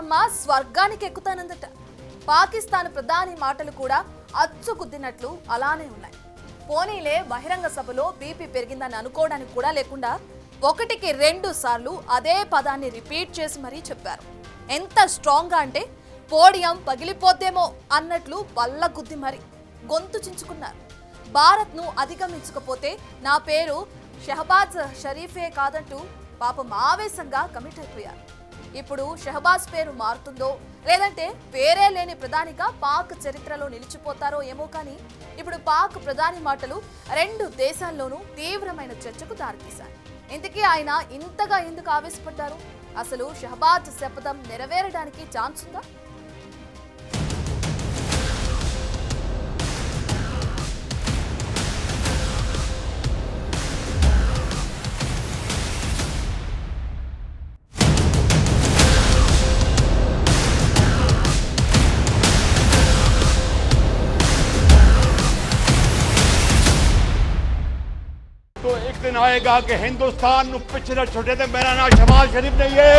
అమ్మ స్వర్గానికి ఎక్కుతానందట. పాకిస్తాన్ ప్రధాని మాటలు కూడా అచ్చుకుద్దినట్లు అలానే ఉన్నాయి. పోనీలే బహిరంగ సభలో బీపీ పెరిగిందని అనుకోవడానికి కూడా లేకుండా 1కి 2 సార్లు అదే పదాన్ని రిపీట్ చేసి మరీ చెప్పారు. ఎంత స్ట్రాంగ్ గా అంటే పోడియం పగిలిపోద్దేమో అన్నట్లు బల్ల గుద్ది మరి గొంతు చించుకున్నారు. భారత్ ను అధిగమించకపోతే నా పేరు షహబాజ్ షరీఫే కాదంటూ పాపం ఆవేశంగా కమిట్ అయిపోయారు. ఇప్పుడు షహబాజ్ పేరు మారుతుందో లేదంటే పేరే లేని ప్రధానిగా పాక్ చరిత్రలో నిలిచిపోతారో ఏమో కానీ ఇప్పుడు పాక్ ప్రధాని మాటలు 2 దేశాల్లోనూ తీవ్రమైన చర్చకు దారితీశాయి. ఇంతకీ ఆయన ఇంతగా ఎందుకు ఆవేశపడ్డారు? అసలు షహబాజ్ శపథం నెరవేరడానికి ఛాన్స్ ఉందా? तो एक दिन आएगा कि हिंदुस्तान नु पिछले छोटे थे मेरा नाम शहबाज शरीफ नहीं है.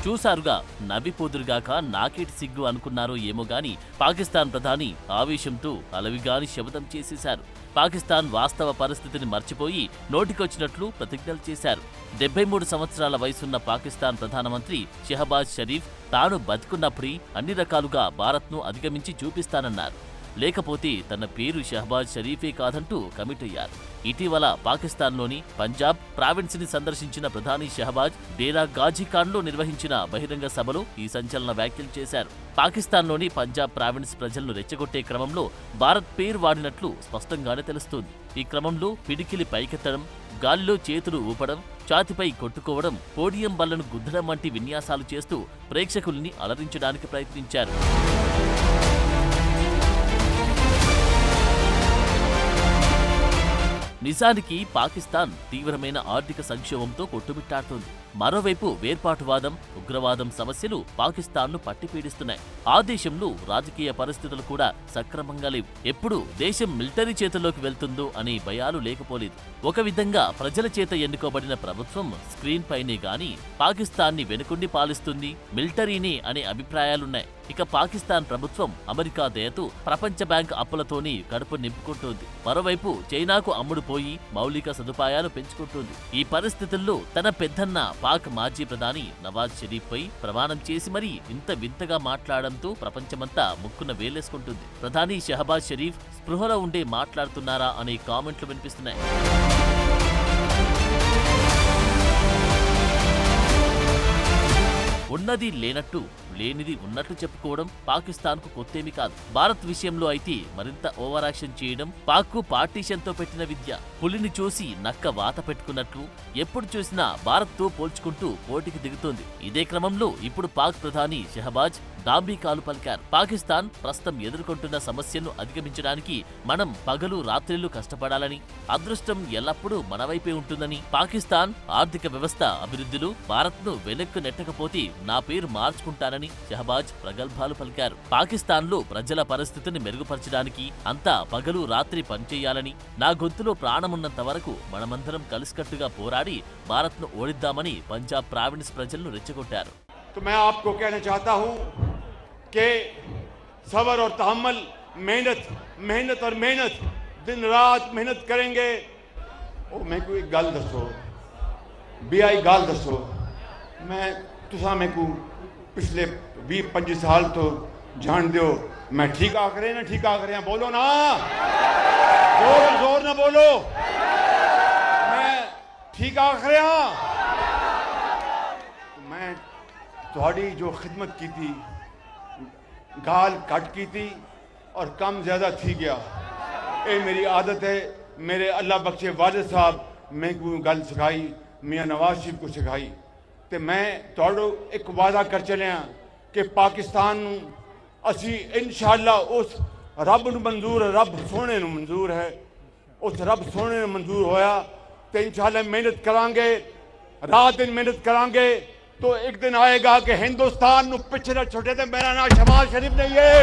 చూసారుగా నవ్విపోదురుగాక నాకేటి సిగ్గు అనుకున్నారో ఏమో గాని పాకిస్తాన్ ప్రధాని ఆవేశంతో అలవిగాని శపథం చేసేశారు. పాకిస్తాన్ వాస్తవ పరిస్థితిని మర్చిపోయి నోటికొచ్చినట్లు ప్రతిజ్ఞలు చేశారు. 73 సంవత్సరాల వయసున్న పాకిస్తాన్ ప్రధానమంత్రి షహబాజ్ షరీఫ్ తాను బతికున్నప్పుడే అన్ని రకాలుగా భారత్ను అధిగమించి చూపిస్తానన్నారు. లేకపోతే తన పేరు షహబాజ్ షరీఫే కాదంటూ కమిట్ అయ్యారు. ఇటీవల పాకిస్తాన్లోని పంజాబ్ ప్రావిన్స్ ని సందర్శించిన ప్రధాని షహబాజ్ డేరా గాజీఖాన్లో నిర్వహించిన బహిరంగ సభలో ఈ సంచలన వ్యాఖ్యలు చేశారు. పాకిస్తాన్లోని పంజాబ్ ప్రావిన్స్ ప్రజలను రెచ్చగొట్టే క్రమంలో భారత్ పేరు వాడినట్లు స్పష్టంగానే తెలుస్తోంది. ఈ క్రమంలో పిడికిలి పైకెత్తడం, గాలిలో చేతులు ఊపడం, ఛాతిపై కొట్టుకోవడం, పోడియం బల్లను గుద్దడం వంటి విన్యాసాలు చేస్తూ ప్రేక్షకుల్ని అలరించడానికి ప్రయత్నించారు. నిజానికి పాకిస్తాన్ తీవ్రమైన ఆర్థిక సంక్షోభంతో కొట్టుమిట్టాడుతోంది. మరోవైపు వేర్పాటువాదం, ఉగ్రవాదం సమస్యలు పాకిస్తాన్ను పట్టిపీడిస్తున్నాయి. ఆ దేశంలో రాజకీయ పరిస్థితులు కూడా సక్రమంగా లేవు. ఎప్పుడు దేశం మిలిటరీ చేతుల్లోకి వెళ్తుందో అనే భయాలు లేకపోలేదు. ఒక విధంగా ప్రజల చేత ఎన్నుకోబడిన ప్రభుత్వం స్క్రీన్ పైనే గాని పాకిస్తాన్ని వెనుకుండి పాలిస్తుంది, మిలిటరీనే అనే అభిప్రాయాలున్నాయి. ఇక పాకిస్తాన్ ప్రభుత్వం అమెరికా దయతో ప్రపంచ బ్యాంక్ అప్పులతోని కడుపు నింపుకుంటోంది. మరోవైపు చైనాకు అమ్ముడు పోయి మౌలిక సదుపాయాలు పెంచుకుంటోంది. ఈ పరిస్థితుల్లో తన పెద్దన్న పాక్ మాజీ ప్రధాని నవాజ్ షరీఫ్ పై ప్రమాణం చేసి మరీ ఇంత వింతగా మాట్లాడడంతో ప్రపంచమంతా ముక్కున వేలేసుకుంటుంది. ప్రధాని షహబాజ్ షరీఫ్ స్పృహలో ఉండే మాట్లాడుతున్నారా అనే కామెంట్లు వినిపిస్తున్నాయి. ఉన్నది లేనట్టు, లేనిది ఉన్నట్టు చెప్పుకోవడం పాకిస్తాన్కు కొత్తేమీ కాదు. భారత్ విషయంలో అయితే మరింత ఓవరాక్షన్ చేయడం పాక్కు పార్టీషన్తో పెట్టిన విద్య. పులిని చూసి నక్క వాత పెట్టుకున్నట్లు ఎప్పుడు చూసినా భారత్తో పోల్చుకుంటూ పోటీకి దిగుతోంది. ఇదే క్రమంలో ఇప్పుడు పాక్ ప్రధాని షహబాజ్ దాంబీకాలు పలికారు. పాకిస్తాన్ ప్రస్తుతం ఎదుర్కొంటున్న సమస్యను అధిగమించడానికి మనం పగలు రాత్రిళ్లు కష్టపడాలని, అదృష్టం ఎల్లప్పుడూ మన వైపే ఉంటుందని, పాకిస్తాన్ ఆర్థిక వ్యవస్థ అభివృద్ధిలో భారత్ను వెనక్కు నెట్టకపోతే నా పేరు మార్చుకుంటానని షహబాజ్ ప్రగల్భాలు పలికారు. పాకిస్తాన్లో ప్రజల పరిస్థితిని మెరుగుపరచడానికి అంతా పగలు రాత్రి పనిచేయాలని, నా గొంతులో ప్రాణమున్నంత వరకు మనమందరం కలిసికట్టుగా పోరాడి భారత్ను ఓడిద్దామని పంజాబ్ ప్రావిన్స్ ప్రజలను రెచ్చగొట్టారు. तो मैं आपको कहना चाहता हूं कि सब्र और तहम्मुल, मेहनत और मेहनत, दिन रात मेहनत करेंगे. ओ मैं कोई गल दसो बीआई गल दसो, मैं तुसा मैं को पिछले 20-25 साल तो जान दियो, मैं ठीक आ करे ना, ठीक आ करे, बोलो ना, जोर ना बोलो, मैं ठीक आ करे. मैं थोड़ी जो खिदमत की थी, गाल कट की थी और कम ज़्यादा थी गया. ये मेरी आदत है. मेरे अल्लाह बख्शे वालिद साहब मैं को गल सिखाई, मियाँ नवाज शरीफ को सिखाई. तो मैं थोड़ो एक वादा कर चले कि पाकिस्तान असी इंशाअल्लाह उस रब नूं मंजूर है, रब सोने नूं मंजूर है, उस रब सोने नूं मंजूर होया तो इंशाअल्लाह मेहनत करांगे, रात दिन मेहनत करांगे. तो एक दिन आएगा कि हिंदुस्तान नु पिछले छोटे थे मेरा नाम शहबाज शरीफ नहीं है.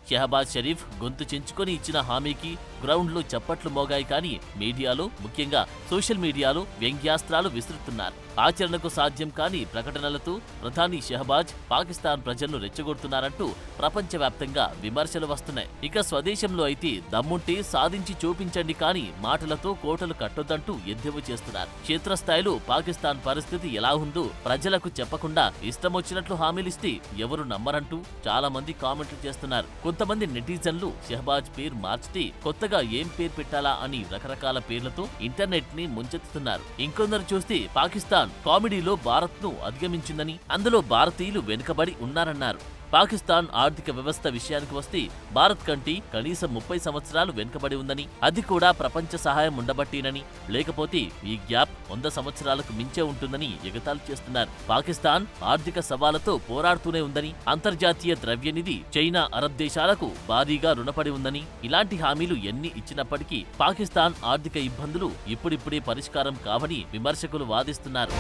షహబాజ్ షరీఫ్ గొంతు చించుకొని ఇచ్చిన హామీకి గ్రౌండ్లో చప్పట్లు మోగాయి కానీ మీడియాలో, ముఖ్యంగా సోషల్ మీడియాలో వ్యంగ్యాస్త్రాలు విసురుతున్నారు. ఆచరణకు సాధ్యం కాని ప్రకటనలతో ప్రధాని షహబాజ్ పాకిస్తాన్ ప్రజలను రెచ్చగొడుతున్నారంటూ ప్రపంచవ్యాప్తంగా విమర్శలు వస్తున్నాయి. ఇక స్వదేశంలో అయితే దమ్ముంటే సాధించి చూపించండి కానీ మాటలతో కోటలు కట్టొద్దంటూ ఎద్దేవా చేస్తున్నారు. క్షేత్రస్థాయిలో పాకిస్తాన్ పరిస్థితి ఎలా ఉందో ప్రజలకు చెప్పకుండా ఇష్టమొచ్చినట్లు హామీలిస్తే ఎవరు నమ్మరంటూ చాలా మంది కామెంట్లు చేస్తున్నారు. కొంతమంది నెటిజన్లు షహబాజ్ పేరు మార్చితే కొత్తగా ఏం పేరు పెట్టాలా అని రకరకాల పేర్లతో ఇంటర్నెట్ ని ముంచెత్తుతున్నారు. ఇంకొందరు చూస్తే పాకిస్తాన్ కామెడీలో భారత్ ను అధిగమించిందని, అందులో భారతీయులు వెనుకబడి ఉన్నారన్నారు. పాకిస్తాన్ ఆర్థిక వ్యవస్థ విషయానికి వస్తే భారత్ కంటే కనీసం 30 సంవత్సరాలు వెనుకబడి ఉందని, అది కూడా ప్రపంచ సహాయం ఉండబట్టినని, లేకపోతే ఈ గ్యాప్ 100 సంవత్సరాలకు మించే ఉంటుందని ఎగతాళి చేస్తున్నారు. పాకిస్తాన్ ఆర్థిక సవాళ్లతో పోరాడుతూనే ఉందని, అంతర్జాతీయ ద్రవ్యనిధి చైనా, అరబ్ దేశాలకు భారీగా రుణపడి ఉందని, ఇలాంటి హామీలు ఎన్ని ఇచ్చినప్పటికీ పాకిస్తాన్ ఆర్థిక ఇబ్బందులు ఇప్పుడిప్పుడే పరిష్కారం కావని విమర్శకులు వాదిస్తున్నారు.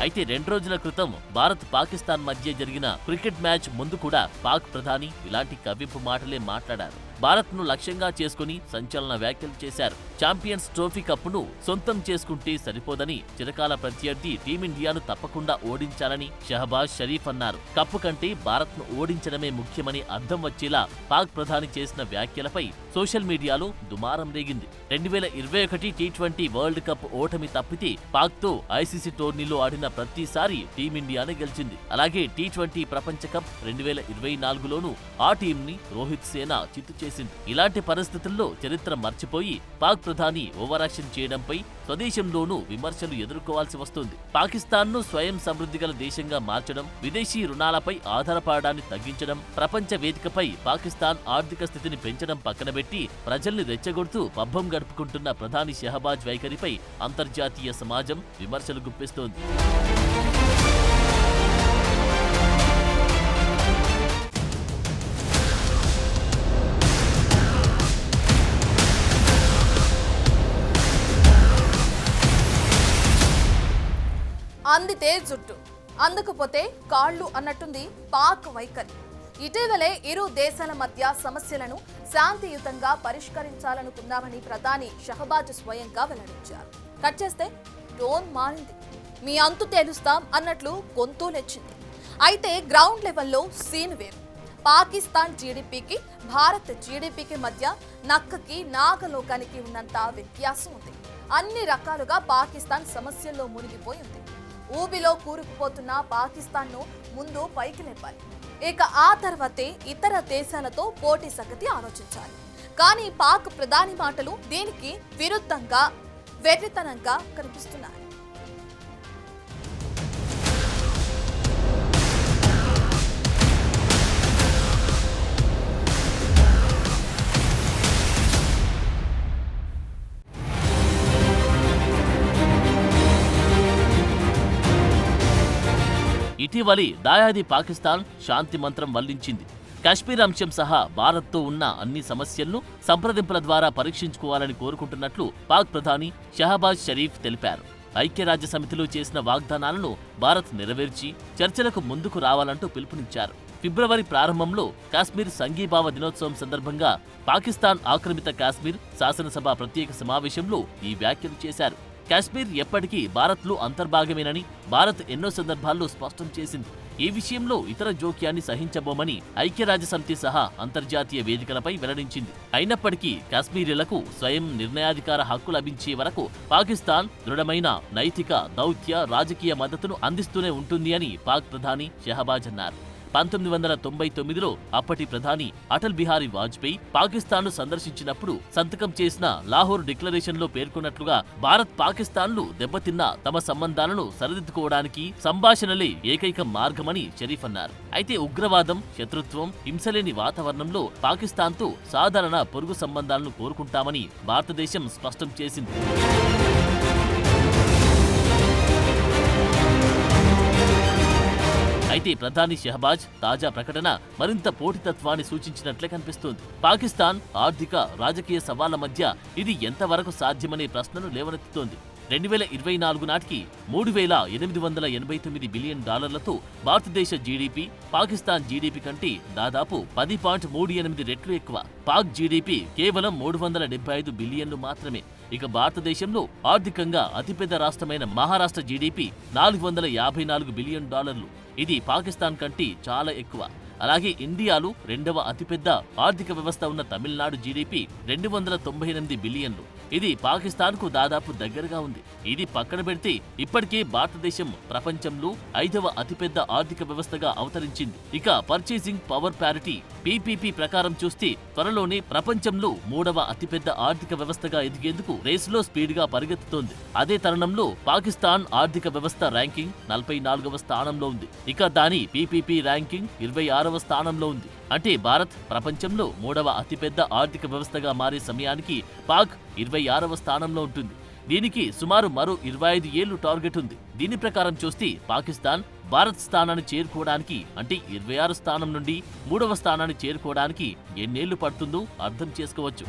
అయితే 2 రోజుల క్రితం భారత్ పాకిస్తాన్ మధ్య జరిగిన క్రికెట్ మ్యాచ్ ముందు కూడా పాక్ ప్రధాని ఇలాంటి కవ్వింపు మాటలే మాట్లాడారు. భారత్ ను లక్ష్యంగా చేసుకుని సంచలన వ్యాఖ్యలు చేశారు. ఛాంపియన్స్ ట్రోఫీ కప్పును సొంతం చేసుకుంటే సరిపోదని, చిరకాల ప్రత్యర్థి టీమిండియాను తప్పకుండా ఓడించాలని షహబాజ్ షరీఫ్ అన్నారు. కప్పు కంటే భారత్ ను ఓడించడమే ముఖ్యమని అర్థం వచ్చేలా పాక్ ప్రధాని చేసిన వ్యాఖ్యలపై సోషల్ మీడియాలో దుమారం రేగింది. 2021 టీ20 వరల్డ్ కప్ ఓటమి తప్పితే పాక్ తో ఐసీసీ టోర్నీలో ఆడిన ప్రతిసారి టీమిండియానే గెలిచింది. అలాగే టీ20 ప్రపంచ కప్ 2024లోనూ ఆ టీంని రోహిత్ సేన చిత్తు చేసింది. ఇలాంటి పరిస్థితుల్లో చరిత్ర మర్చిపోయి పాక్ ప్రధాని ఓవరాక్షన్ చేయడంపై స్వదేశంలోనూ విమర్శలు ఎదుర్కోవాల్సి వస్తుంది. పాకిస్తాన్ ను స్వయం సమృద్ధి గల దేశంగా మార్చడం, విదేశీ రుణాలపై ఆధారపడడాన్ని తగ్గించడం, ప్రపంచ వేదికపై పాకిస్తాన్ ఆర్థిక స్థితిని పెంచడం పక్కనబెట్టి ప్రజల్ని రెచ్చగొడుతూ పబ్బం గడుపుకుంటున్న ప్రధాని షహబాజ్ వైఖరిపై అంతర్జాతీయ సమాజం విమర్శలు గుప్పిస్తోంది. అందితే జుట్టు, అందకపోతే కాళ్ళు అన్నట్టుంది పాక్ వైఖరి. ఇటీవలే ఇరు దేశాల మధ్య సమస్యలను శాంతియుతంగా పరిష్కరించాలనుకున్నామని ప్రధాని షహబాజ్ స్వయంగా వెల్లడించారు. కట్ చేస్తే టోన్ మారింది. మీ అంతు తేలుస్తాం అన్నట్లు గొంతులెచ్చింది. అయితే గ్రౌండ్ లెవెల్లో సీన్ వేరు. పాకిస్తాన్ జీడీపీకి భారత్ జీడీపీకి మధ్య నక్కకి నాగలోకానికి ఉన్నంత వ్యత్యాసం ఉంది. అన్ని రకాలుగా పాకిస్తాన్ సమస్యల్లో మునిగిపోయింది. ఊబిలో కూరుకుపోతున్న పాకిస్తాన్ను ముందు పైకి లేపాలి. ఇక ఆ తర్వాతే ఇతర దేశాలతో పోటీ సంగతి ఆలోచించాలి. కానీ పాక్ ప్రధాని మాటలు దీనికి విరుద్ధంగా, వెర్రితనంగా కనిపిస్తున్నాయి. ఇటీవలి దాయాది పాకిస్తాన్ శాంతి మంత్రం వల్లించింది. కాశ్మీర్ అంశం సహా భారత్తో ఉన్న అన్ని సమస్యలను సంప్రదింపుల ద్వారా పరీక్షించుకోవాలని కోరుకుంటున్నట్లు పాక్ ప్రధాని షహబాజ్ షరీఫ్ తెలిపారు. ఐక్యరాజ్య సమితిలో చేసిన వాగ్దానాలను భారత్ నెరవేర్చి చర్చలకు ముందుకు రావాలంటూ పిలుపునిచ్చారు. ఫిబ్రవరి ప్రారంభంలో కాశ్మీర్ సంఘీభావ దినోత్సవం సందర్భంగా పాకిస్తాన్ ఆక్రమిత కాశ్మీర్ శాసనసభ ప్రత్యేక సమావేశంలో ఈ వ్యాఖ్యలు చేశారు. కాశ్మీర్ ఎప్పటికీ భారత్లో అంతర్భాగమేనని భారత్ ఎన్నో సందర్భాల్లో స్పష్టం చేసింది. ఈ విషయంలో ఇతర జోక్యాన్ని సహించబోమని ఐక్యరాజ్యసమితి సహా అంతర్జాతీయ వేదికలపై వెల్లడించింది. అయినప్పటికీ కాశ్మీరీలకు స్వయం నిర్ణయాధికార హక్కు లభించే వరకు పాకిస్తాన్ దృఢమైన నైతిక, దౌత్య, రాజకీయ మద్దతును అందిస్తూనే ఉంటుంది అని పాక్ ప్రధాని షహబాజ్ అన్నారు. 1999లో అప్పటి ప్రధాని అటల్ బిహారీ వాజ్పేయి పాకిస్తాన్ను సందర్శించినప్పుడు సంతకం చేసిన లాహోర్ డిక్లరేషన్లో పేర్కొన్నట్లుగా భారత్ పాకిస్తాన్లు దెబ్బతిన్న తమ సంబంధాలను సరిదిద్దుకోవడానికి సంభాషణలే ఏకైక మార్గమని షరీఫ్ అన్నారు. అయితే ఉగ్రవాదం, శత్రుత్వం, హింసలేని వాతావరణంలో పాకిస్తాన్తో సాధారణ పొరుగు సంబంధాలను కోరుకుంటామని భారతదేశం స్పష్టం చేసింది. అయితే ప్రధాని షహబాజ్ తాజా ప్రకటన మరింత పోటీతత్వాన్ని సూచించినట్లే కనిపిస్తోంది. పాకిస్తాన్ ఆర్థిక, రాజకీయ సవాళ్ల మధ్య ఇది ఎంతవరకు సాధ్యమనే ప్రశ్నను లేవనెత్తుతోంది. 2024 నాటికి $3,889 బిలియన్ భారతదేశ జీడీపీ పాకిస్తాన్ జీడీపీ కంటే దాదాపు 10.38 రెట్లు ఎక్కువ. పాక్ జీడీపీ కేవలం 375 బిలియన్లు మాత్రమే. ఇక భారతదేశంలో ఆర్థికంగా అతిపెద్ద రాష్ట్రమైన మహారాష్ట్ర జీడీపీ $454 బిలియన్. ఇది పాకిస్తాన్ కంటే చాలా ఎక్కువ. అలాగే ఇండియాలో రెండవ అతిపెద్ద ఆర్థిక వ్యవస్థ ఉన్న తమిళనాడు జీడీపీ 298 బిలియన్లు. ఇది పాకిస్తాన్కు దాదాపు దగ్గరగా ఉంది. ఇది పక్కన పెడితే ఇప్పటికే భారతదేశం ప్రపంచంలో 5వ అతిపెద్ద ఆర్థిక వ్యవస్థగా అవతరించింది. ఇక పర్చేసింగ్ పవర్ ప్యారిటీ పీపీపీ ప్రకారం చూస్తే త్వరలోనే ప్రపంచంలో 3వ అతిపెద్ద ఆర్థిక వ్యవస్థగా ఎదిగేందుకు రేసులో స్పీడ్గా పరిగెత్తుతోంది. అదే తరుణంలో పాకిస్తాన్ ఆర్థిక వ్యవస్థ ర్యాంకింగ్ 44వ స్థానంలో ఉంది. ఇక దాని పీపీపీ ర్యాంకింగ్ 26వ స్థానంలో ఉంది. అంటే భారత్ ప్రపంచంలో 3వ అతిపెద్ద ఆర్థిక వ్యవస్థగా మారే సమయానికి పాక్ 26వ స్థానంలో ఉంటుంది. దీనికి సుమారు మరో 25 ఏళ్లు టార్గెట్ ఉంది. దీని ప్రకారం చూస్తే పాకిస్తాన్ భారత్ స్థానాన్ని చేరుకోవడానికి, అంటే 26 స్థానం నుండి 3వ స్థానాన్ని చేరుకోవడానికి ఎన్నేళ్లు పడుతుందో అర్థం చేసుకోవచ్చు.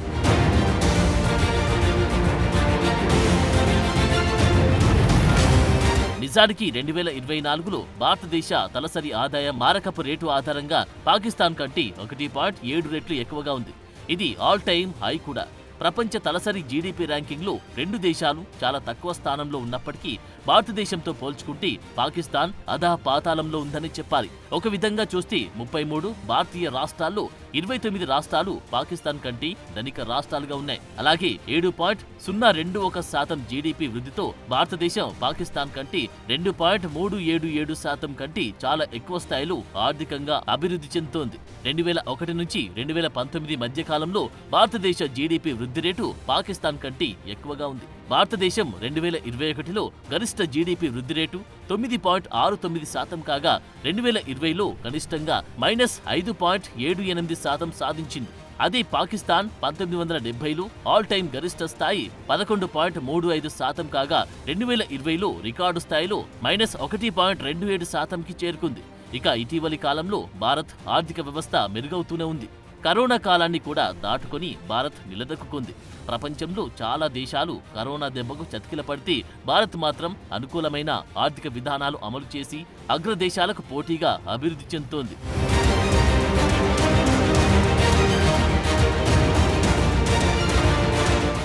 నిజానికి 2024లో భారతదేశ తలసరి ఆదాయ మారకపు రేటు ఆధారంగా పాకిస్తాన్ కంటే 1.7 రెట్లు ఎక్కువగా ఉంది. ఇది ఆల్ టైమ్ హై కూడా. ప్రపంచ తలసరి జీడీపీ ర్యాంకింగ్లో 2 దేశాలు చాలా తక్కువ స్థానంలో ఉన్నప్పటికీ భారతదేశంతో పోల్చుకుంటే పాకిస్తాన్ అధా పాతాళంలో ఉందని చెప్పాలి. ఒక విధంగా చూస్తే 33 భారతీయ రాష్ట్రాల్లో 29 రాష్ట్రాలు పాకిస్తాన్ కంటే ధనిక రాష్ట్రాలుగా ఉన్నాయి. అలాగే 7.021% జీడీపీ వృద్ధితో భారతదేశం పాకిస్తాన్ కంటే 2.377% కంటే చాలా ఎక్కువ స్థాయిలో ఆర్థికంగా అభివృద్ధి చెందుతోంది. 2001 నుంచి 2019 మధ్య కాలంలో భారతదేశ జీడీపీ వృద్ధి రేటు పాకిస్తాన్ కంటే ఎక్కువగా ఉంది. భారతదేశం 2021లో గరిష్ట జీడీపీ వృద్ధి రేటు 9.69% కాగా 2020లో కనిష్టంగా -5.78% సాధించింది. అదే పాకిస్తాన్ 1970లో ఆల్ టైమ్ గరిష్ట స్థాయి 11.35% కాగా 2020లో రికార్డు స్థాయిలో -1.27%కి చేరుకుంది. ఇక ఇటీవలి కాలంలో భారత్ ఆర్థిక వ్యవస్థ మెరుగవుతూనే ఉంది. కరోనా కాలాన్ని కూడా దాటుకొని భారత్ నిలదొక్కుంది. ప్రపంచంలో చాలా దేశాలు కరోనా దెబ్బకు చతికిల పడితే భారత్ మాత్రం అనుకూలమైన ఆర్థిక విధానాలు అమలు చేసి అగ్రదేశాలకు పోటీగా అభివృద్ధి చెందుతోంది.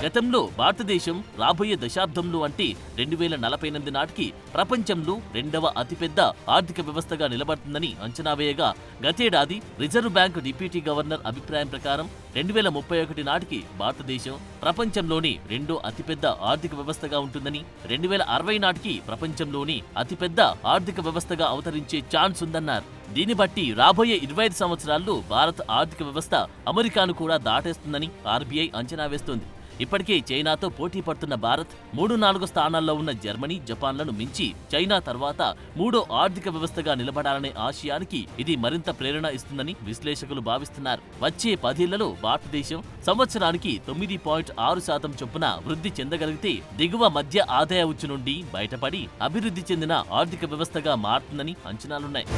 గతంలో భారతదేశం రాబోయే దశాబ్దంలో అంటే 2048 నాటికి ప్రపంచంలో రెండవ అతిపెద్ద ఆర్థిక వ్యవస్థగా నిలబడుతుందని అంచనా వేయగా గతేడాది రిజర్వ్ బ్యాంక్ డిప్యూటీ గవర్నర్ అభిప్రాయం ప్రకారం 2031 నాటికి భారతదేశం ప్రపంచంలోని రెండో అతిపెద్ద ఆర్థిక వ్యవస్థగా ఉంటుందని, 2060 నాటికి ప్రపంచంలోని అతిపెద్ద ఆర్థిక వ్యవస్థగా అవతరించే ఛాన్స్ ఉందన్నారు. దీన్ని బట్టి రాబోయే 25 సంవత్సరాల్లో భారత్ ఆర్థిక వ్యవస్థ అమెరికాను కూడా దాటేస్తుందని ఆర్బీఐ అంచనా వేస్తోంది. ఇప్పటికే చైనాతో పోటీ పడుతున్న భారత్ 3-4 స్థానాల్లో ఉన్న జర్మనీ, జపాన్లను మించి చైనా తర్వాత మూడో ఆర్థిక వ్యవస్థగా నిలబడాలనే ఆశయానికి ఇది మరింత ప్రేరణ ఇస్తుందని విశ్లేషకులు భావిస్తున్నారు. వచ్చే 10 ఏళ్లలో భారతదేశం సంవత్సరానికి 9.6% చొప్పున వృద్ధి చెందగలిగితే దిగువ మధ్య ఆదాయ ఉచ్చు నుండి బయటపడి అభివృద్ధి చెందిన ఆర్థిక వ్యవస్థగా మారుతుందని అంచనాలున్నాయి.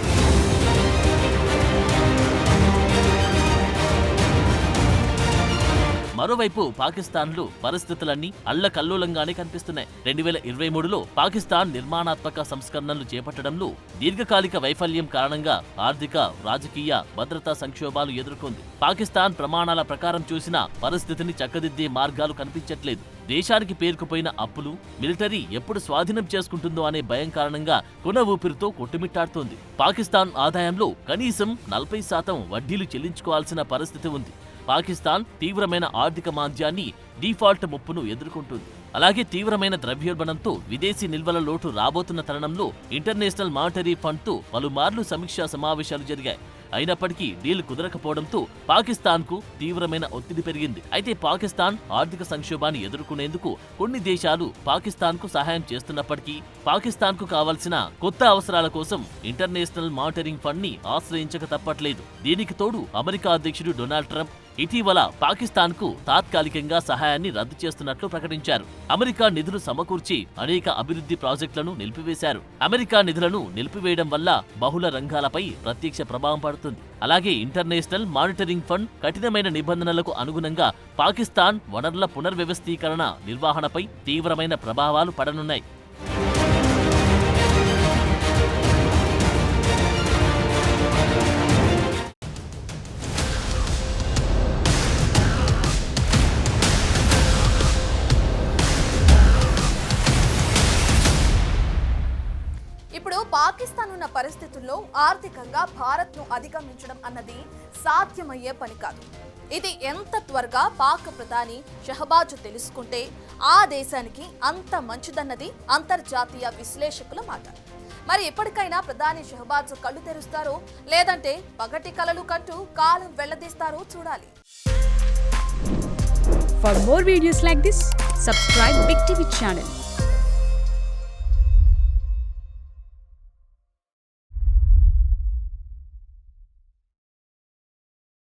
మరోవైపు పాకిస్తాన్లో పరిస్థితులన్నీ అల్లకల్లోలంగానే కనిపిస్తున్నాయి. 2023లో పాకిస్తాన్ నిర్మాణాత్మక సంస్కరణలు చేపట్టడంలో దీర్ఘకాలిక వైఫల్యం కారణంగా ఆర్థిక, రాజకీయ, భద్రతా సంక్షోభాలు ఎదుర్కొంది. పాకిస్తాన్ ప్రమాణాల ప్రకారం చూసినా పరిస్థితిని చక్కదిద్దే మార్గాలు కనిపించట్లేదు. దేశానికి పేరుకుపోయిన అప్పులు, మిలిటరీ ఎప్పుడు స్వాధీనం చేసుకుంటుందో అనే భయం కారణంగా కొన ఊపిరితో కొట్టుమిట్టాడుతోంది. పాకిస్తాన్ ఆదాయంలో కనీసం 40% వడ్డీలు చెల్లించుకోవాల్సిన పరిస్థితి ఉంది. పాకిస్తాన్ తీవ్రమైన ఆర్థిక మాంద్యాన్ని, డిఫాల్ట్ ముప్పును ఎదుర్కొంటుంది. అలాగే తీవ్రమైన ద్రవ్యోల్బణంతో విదేశీ నిల్వల లోటు రాబోతున్న తరుణంలో ఇంటర్నేషనల్ మానిటరీ ఫండ్తో పలుమార్లు సమీక్షా సమావేశాలు జరిగాయి. అయినప్పటికీ డీల్ కుదరకపోవడంతో పాకిస్తాన్కు తీవ్రమైన ఒత్తిడి పెరిగింది. అయితే పాకిస్తాన్ ఆర్థిక సంక్షోభాన్ని ఎదుర్కొనేందుకు కొన్ని దేశాలు పాకిస్తాన్కు సహాయం చేస్తున్నప్పటికీ పాకిస్తాన్కు కావాల్సిన కొత్త అవసరాల కోసం ఇంటర్నేషనల్ మానిటరింగ్ ఫండ్ ని ఆశ్రయించక తప్పట్లేదు. దీనికి తోడు అమెరికా అధ్యక్షుడు డొనాల్డ్ ట్రంప్ ఇటీవల పాకిస్తాన్కు తాత్కాలికంగా సహాయాన్ని రద్దు చేస్తున్నట్లు ప్రకటించారు. అమెరికా నిధులు సమకూర్చి అనేక అభివృద్ధి ప్రాజెక్టులను నిలిపివేశారు. అమెరికా నిధులను నిలిపివేయడం వల్ల బహుళ రంగాలపై ప్రత్యక్ష ప్రభావం పడుతుంది. అలాగే ఇంటర్నేషనల్ మానిటరింగ్ ఫండ్ కఠినమైన నిబంధనలకు అనుగుణంగా పాకిస్తాన్ వనరుల పునర్వ్యవస్థీకరణ నిర్వహణపై తీవ్రమైన ప్రభావాలు పడనున్నాయి. ఇప్పుడు పాకిస్తాన్ ఉన్న పరిస్థితుల్లో ఆర్థికంగా భారత్ను అధిగమించడం అన్నది సాధ్యమయ్యే పని కాదు. ఇది ఎంత త్వరగా పాక్ ప్రధాని షహబాజ్ తెలుసుకుంటే ఆ దేశానికి అంత మంచిదన్నది అంతర్జాతీయ విశ్లేషకుల మాట. మరి ఎప్పటికైనా ప్రధాని షహబాజ్ కళ్ళు తెరుస్తారో లేదంటే పగటి కలలు కంటూ కాలం వెళ్లదీస్తారో చూడాలి. For more videos like this, subscribe Big TV channel.